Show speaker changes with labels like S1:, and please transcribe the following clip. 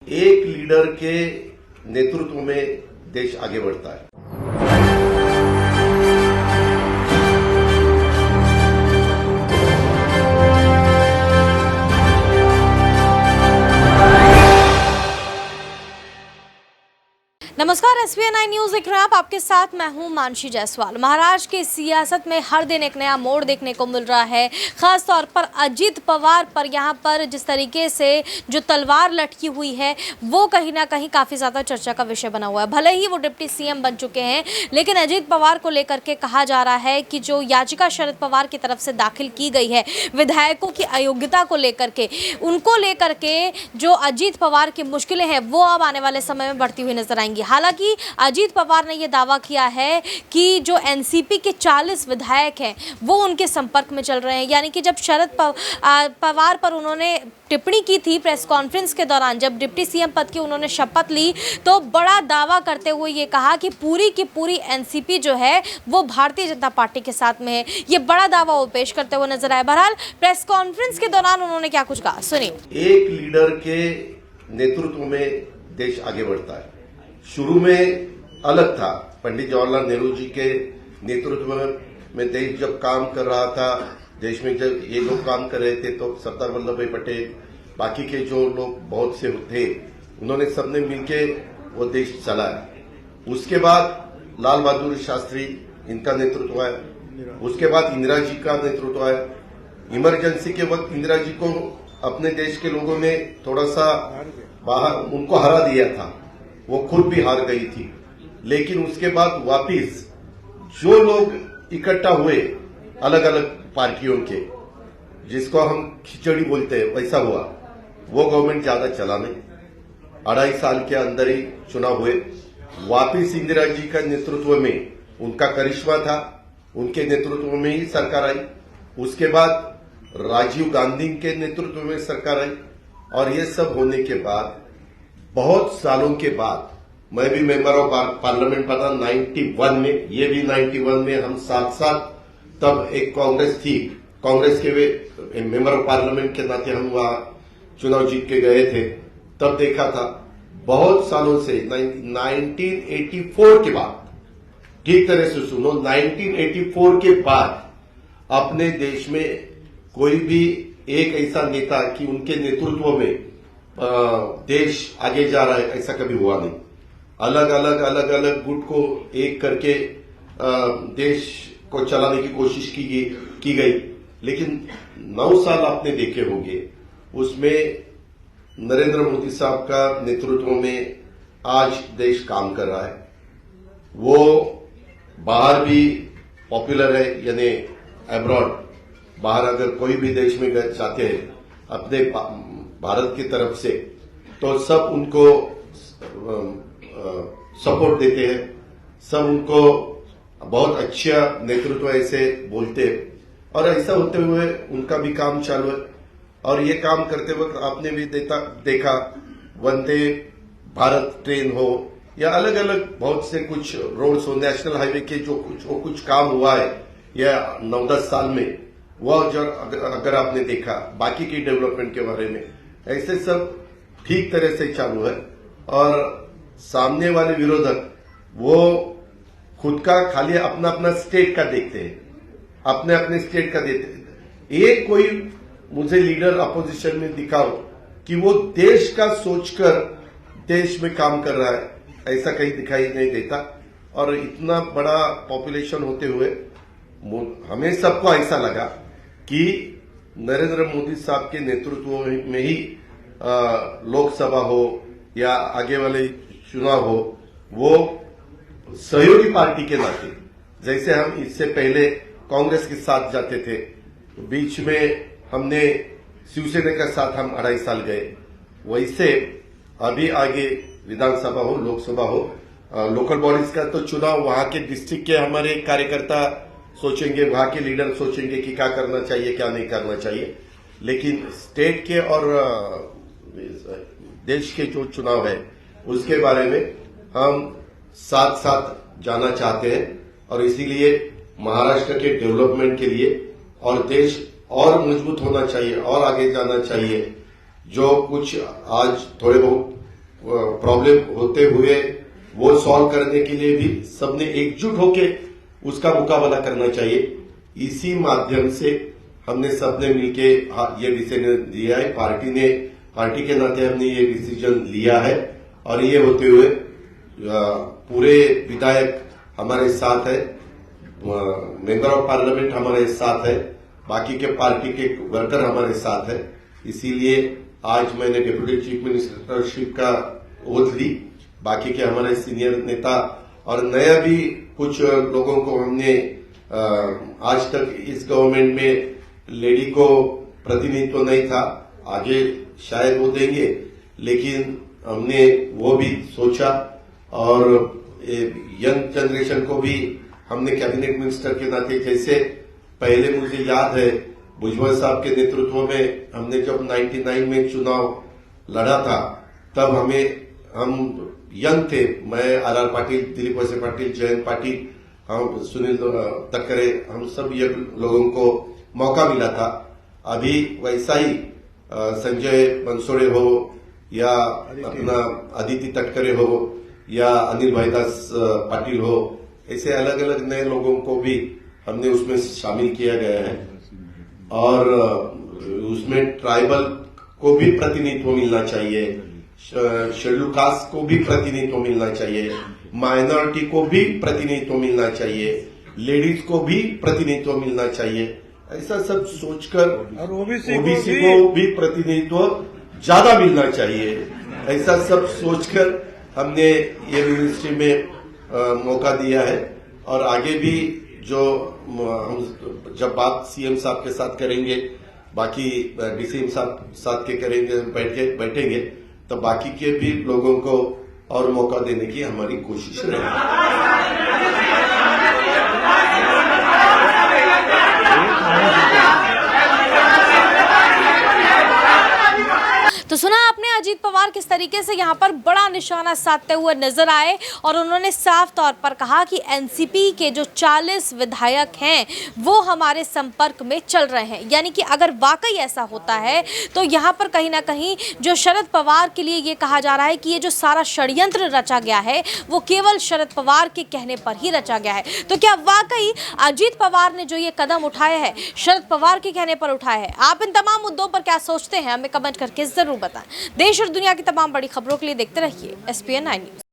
S1: एक लीडर के नेतृत्व में देश आगे बढ़ता है।
S2: नमस्कार, SBN न्यूज देख रहे हैं आप। आपके साथ मैं हूं मानसी जायसवाल। महाराष्ट्र की सियासत में हर दिन एक नया मोड़ देखने को मिल रहा है। खास तौर पर अजीत पवार पर यहां पर जिस तरीके से जो तलवार लटकी हुई है वो कहीं ना कहीं काफ़ी ज़्यादा चर्चा का विषय बना हुआ है। भले ही वो डिप्टी CM बन चुके हैं, लेकिन अजीत पवार को लेकर के कहा जा रहा है कि जो याचिका शरद पवार की तरफ से दाखिल की गई है विधायकों की अयोग्यता को लेकर के, उनको लेकर के जो अजीत पवार की मुश्किलें हैं वो अब आने वाले समय में बढ़ती हुई नजर आएंगी। हालांकि अजीत पवार ने यह दावा किया है कि जो NCP के 40 विधायक हैं वो उनके संपर्क में चल रहे हैं। यानी कि जब शरद पवार पर उन्होंने टिप्पणी की थी प्रेस कॉन्फ्रेंस के दौरान, जब डिप्टी CM पद की उन्होंने शपथ ली, तो बड़ा दावा करते हुए ये कहा कि पूरी की पूरी NCP जो है वो भारतीय जनता पार्टी के साथ में है। ये बड़ा दावा वो पेश करते हुए नजर आए। बहरहाल प्रेस कॉन्फ्रेंस के दौरान उन्होंने क्या कुछ कहा, सुनिए।
S1: एक लीडर के नेतृत्व में देश आगे बढ़ता है। शुरू में अलग था, पंडित जवाहरलाल नेहरू जी के नेतृत्व में देश जब काम कर रहा था, देश में जब ये लोग काम कर रहे थे तो सरदार वल्लभ भाई पटेल, बाकी के जो लोग बहुत से थे, उन्होंने सबने मिलके वो देश चलाया। उसके बाद लाल बहादुर शास्त्री, इनका नेतृत्व आया। उसके बाद इंदिरा जी का नेतृत्व आया। इमरजेंसी के वक्त इंदिरा जी को अपने देश के लोगों ने थोड़ा सा बाहर उनको हरा दिया था, वो खुद भी हार गई थी। लेकिन उसके बाद वापिस जो लोग इकट्ठा हुए अलग अलग पार्टियों के, जिसको हम खिचड़ी बोलते हैं, वैसा हुआ। वो गवर्नमेंट ज्यादा चला नहीं, 2.5 साल के अंदर ही चुनाव हुए। वापिस इंदिरा जी का नेतृत्व में उनका करिश्मा था, उनके नेतृत्व में ही सरकार आई। उसके बाद राजीव गांधी के नेतृत्व में सरकार आई। और ये सब होने के बाद बहुत सालों के बाद मैं भी मेंबर ऑफ पार्लियामेंट बना 91 में, ये भी 91 में, हम साथ साथ तब एक कांग्रेस थी, कांग्रेस के वे मेंबर ऑफ पार्लियामेंट के नाते हम वहां चुनाव जीत के गए थे। तब देखा था बहुत सालों से 1984 के बाद, ठीक तरह से सुनो, 1984 के बाद अपने देश में कोई भी एक ऐसा नेता कि उनके नेतृत्व में देश आगे जा रहा है, ऐसा कभी हुआ नहीं। अलग अलग गुट को एक करके देश को चलाने की कोशिश की गई। लेकिन 9 साल आपने देखे होंगे, उसमें नरेंद्र मोदी साहब का नेतृत्व में आज देश काम कर रहा है। वो बाहर भी पॉपुलर है, यानी अब्रॉड, बाहर अगर कोई भी देश में जाते हैं अपने भारत की तरफ से, तो सब उनको सपोर्ट देते हैं, सब उनको बहुत अच्छा नेतृत्व ऐसे बोलते हैं। और ऐसा होते हुए उनका भी काम चालू है। और ये काम करते वक्त आपने भी देखा वंदे भारत ट्रेन हो या अलग अलग बहुत से कुछ रोड्स हो, नेशनल हाईवे के जो कुछ काम हुआ है या 9-10 साल में, वह जो अगर आपने देखा बाकी की डेवलपमेंट के बारे में, ऐसे सब ठीक तरह से चालू है। और सामने वाले विरोधक वो खुद का खाली अपना अपना स्टेट का देखते हैं, अपने अपने स्टेट का देखते हैं। एक कोई मुझे लीडर अपोजिशन में दिखाओ कि वो देश का सोचकर देश में काम कर रहा है, ऐसा कहीं दिखाई नहीं देता। और इतना बड़ा पॉपुलेशन होते हुए हमें सबको ऐसा लगा कि नरेंद्र मोदी साहब के नेतृत्व में ही लोकसभा हो या आगे वाले चुनाव हो, वो सहयोगी पार्टी के नाते, जैसे हम इससे पहले कांग्रेस के साथ जाते थे, बीच में हमने शिवसेना के साथ हम 2.5 साल गए, वैसे अभी आगे विधानसभा हो, लोकसभा हो, लोकल बॉडीज का तो चुनाव वहां के डिस्ट्रिक्ट के हमारे कार्यकर्ता सोचेंगे, वहां के लीडर सोचेंगे कि क्या करना चाहिए क्या नहीं करना चाहिए। लेकिन स्टेट के और देश के जो चुनाव है उसके बारे में हम साथ साथ जाना चाहते हैं। और इसीलिए महाराष्ट्र के डेवलपमेंट के लिए और देश और मजबूत होना चाहिए और आगे जाना चाहिए। जो कुछ आज थोड़े बहुत प्रॉब्लम होते हुए वो सॉल्व करने के लिए भी सबने एकजुट होके उसका मुकाबला करना चाहिए। इसी माध्यम से हमने सबने मिलके ये डिसीजन लिया है। पार्टी के नाते हमने ये डिसीजन लिया है और ये होते हुए पूरे विधायक हमारे साथ है, मेंबर ऑफ पार्लियामेंट हमारे साथ है, बाकी के पार्टी के वर्कर हमारे साथ है। इसीलिए आज मैंने डिप्यूटी चीफ मिनिस्टरशिप का ओथ ली। बाकी के हमारे सीनियर नेता और नया भी कुछ लोगों को हमने आज तक इस गवर्नमेंट में लेडी को प्रतिनिधित्व नहीं था, आगे शायद वो देंगे, लेकिन हमने वो भी सोचा और यंग जनरेशन को भी हमने कैबिनेट मिनिस्टर के नाते, जैसे पहले मुझे याद है भुजबल साहब के नेतृत्व में हमने जब 99 में चुनाव लड़ा था तब हम यंग थे, मैं आर पाटिल, दिलीप वळसे पाटिल, जयंत पाटिल, हम सुनील तटकरे, हम सब ये लोगों को मौका मिला था। अभी वैसा ही संजय बनसोड़े हो या अपना अदिति तटकरे हो या अनिल भाईदास पाटिल हो, ऐसे अलग अलग नए लोगों को भी हमने उसमें शामिल किया गया है और उसमें ट्राइबल को भी प्रतिनिधित्व मिलना चाहिए, शेड्यूल कास्ट को भी प्रतिनिधित्व मिलना चाहिए, माइनॉरिटी को भी प्रतिनिधित्व मिलना चाहिए, लेडीज को भी प्रतिनिधित्व मिलना चाहिए। ऐसा सब सोचकर
S3: और ओबीसी
S1: को भी प्रतिनिधित्व ज्यादा मिलना चाहिए, ऐसा सब सोचकर हमने ये मिनिस्ट्री में मौका दिया है। और आगे भी जो हम जब बात सीएम साहब के साथ करेंगे, बाकी डीसीएम साहब साथ के करेंगे, बैठेंगे तो बाकी के भी लोगों को और मौका देने की हमारी कोशिश रहेगी।
S2: तो सुना आपने अजीत पवार किस तरीके से यहाँ पर बड़ा निशाना साधते हुए नजर आए और उन्होंने साफ तौर पर कहा कि एनसीपी के जो 40 विधायक हैं वो हमारे संपर्क में चल रहे हैं। यानी कि अगर वाकई ऐसा होता है तो यहाँ पर कहीं ना कहीं जो शरद पवार के लिए ये कहा जा रहा है कि ये जो सारा षड्यंत्र रचा गया है वो केवल शरद पवार के कहने पर ही रचा गया है। तो क्या वाकई अजीत पवार ने जो ये कदम उठाया है शरद पवार के कहने पर उठाया है? आप इन तमाम मुद्दों पर क्या सोचते हैं हमें कमेंट करके जरूर बताएं। देश और दुनिया की तमाम बड़ी खबरों के लिए देखते रहिए SPN 9 न्यूज़।